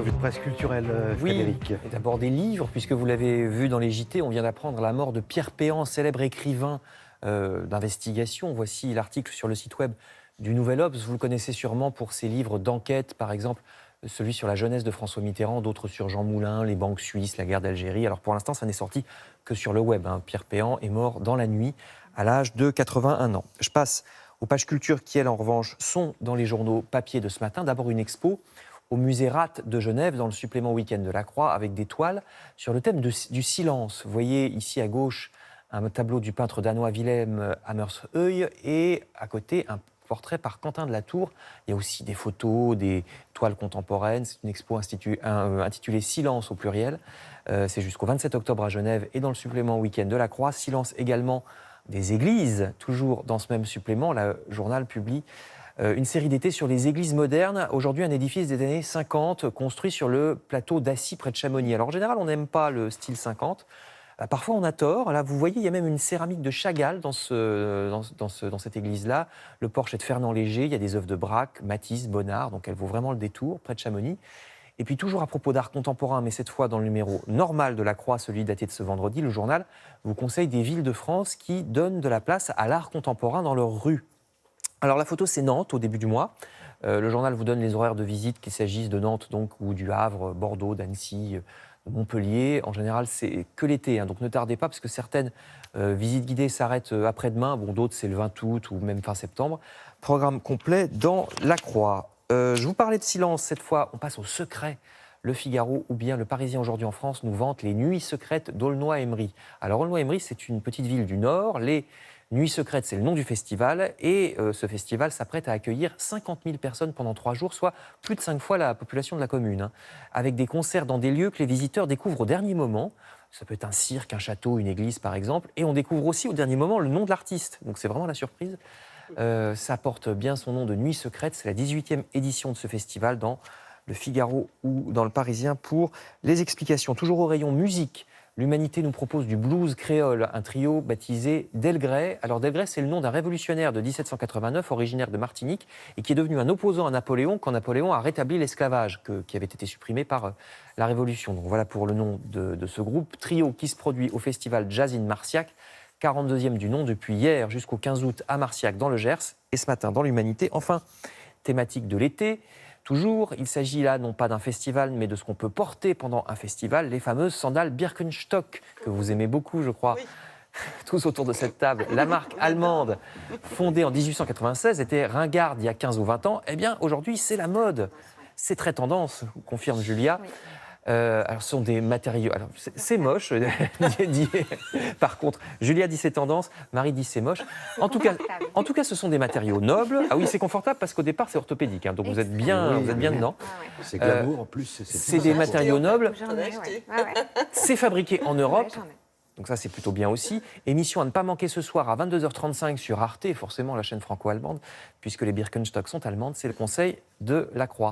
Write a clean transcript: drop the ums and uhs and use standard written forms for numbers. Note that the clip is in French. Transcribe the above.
revue de presse culturelle, Frédéric. Et d'abord des livres, puisque vous l'avez vu dans les JT, on vient d'apprendre la mort de Pierre Péan, célèbre écrivain d'investigation. Voici l'article sur le site web du Nouvel Obs. Vous le connaissez sûrement pour ses livres d'enquête, par exemple celui sur la jeunesse de François Mitterrand, d'autres sur Jean Moulin, les banques suisses, la guerre d'Algérie. Alors pour l'instant, ça n'est sorti que sur le web. Pierre Péan est mort dans la nuit à l'âge de 81 ans. Je passe aux pages culture qui, elles, en revanche, sont dans les journaux papier de ce matin. D'abord une expo au musée Rath de Genève, dans le supplément week-end de la Croix, avec des toiles sur le thème du silence. Vous voyez ici à gauche un tableau du peintre danois Willem Hammershøi et à côté un portrait par Quentin de la Tour. Il y a aussi des photos, des toiles contemporaines. C'est une expo intitulée Silence au pluriel. C'est jusqu'au 27 octobre à Genève et dans le supplément week-end de la Croix. Silence également des églises. Toujours dans ce même supplément, le journal publie une série d'été sur les églises modernes. Aujourd'hui, un édifice des années 50 construit sur le plateau d'Assy près de Chamonix. Alors en général, on n'aime pas le style 50. Parfois, on a tort. Là, vous voyez, il y a même une céramique de Chagall dans cette église-là. Le porche est de Fernand Léger. Il y a des œuvres de Braque, Matisse, Bonnard. Donc, elle vaut vraiment le détour, près de Chamonix. Et puis, toujours à propos d'art contemporain, mais cette fois dans le numéro normal de la Croix, celui daté de ce vendredi, le journal vous conseille des villes de France qui donnent de la place à l'art contemporain dans leurs rues. Alors, la photo, c'est Nantes, au début du mois. Le journal vous donne les horaires de visite, qu'il s'agisse de Nantes donc, ou du Havre, Bordeaux, d'Annecy, de Montpellier. En général, c'est que l'été, donc ne tardez pas, parce que certaines visites guidées s'arrêtent après-demain. Bon, d'autres, c'est le 20 août ou même fin septembre. Programme complet dans la Croix. Je vous parlais de silence, cette fois, on passe au secret. Le Figaro ou bien Le Parisien aujourd'hui en France nous vante les nuits secrètes d'Aulnoy-Aymeries. Alors, Aulnoy-Aymeries, c'est une petite ville du Nord. Les Nuits secrètes, c'est le nom du festival. Et ce festival s'apprête à accueillir 50 000 personnes pendant 3 jours, soit plus de 5 fois la population de la commune. Avec des concerts dans des lieux que les visiteurs découvrent au dernier moment. Ça peut être un cirque, un château, une église, par exemple. Et on découvre aussi au dernier moment le nom de l'artiste. Donc, c'est vraiment la surprise. Ça porte bien son nom de Nuits secrètes. C'est la 18e édition de ce festival dans Le Figaro ou dans Le Parisien pour les explications. Toujours au rayon musique, l'Humanité nous propose du blues créole, un trio baptisé Delgrès. Alors Delgrès, c'est le nom d'un révolutionnaire de 1789, originaire de Martinique, et qui est devenu un opposant à Napoléon quand Napoléon a rétabli l'esclavage qui avait été supprimé par la Révolution. Donc voilà pour le nom de ce groupe. Trio qui se produit au festival Jazz in Marciac, 42e du nom depuis hier jusqu'au 15 août à Marciac dans le Gers, et ce matin dans l'Humanité. Enfin, thématique de l'été. Toujours, il s'agit là non pas d'un festival, mais de ce qu'on peut porter pendant un festival, les fameuses sandales Birkenstock, que vous aimez beaucoup, je crois, oui. Tous autour de cette table. La marque allemande, fondée en 1896, était ringarde il y a 15 ou 20 ans. Eh bien, aujourd'hui, c'est la mode. C'est très tendance, confirme Julia. Oui. Alors, ce sont des matériaux... Alors, c'est moche, par contre. Julia dit c'est tendance, Marie dit c'est moche. En tout cas, ce sont des matériaux nobles. Ah oui, c'est confortable parce qu'au départ, c'est orthopédique. Donc, vous êtes bien, dedans. C'est glamour, en plus. C'est des matériaux nobles. C'est fabriqué en Europe. Donc ça, c'est plutôt bien aussi. Émission à ne pas manquer ce soir à 22h35 sur Arte, forcément la chaîne franco-allemande, puisque les Birkenstock sont allemandes. C'est le conseil de la Croix.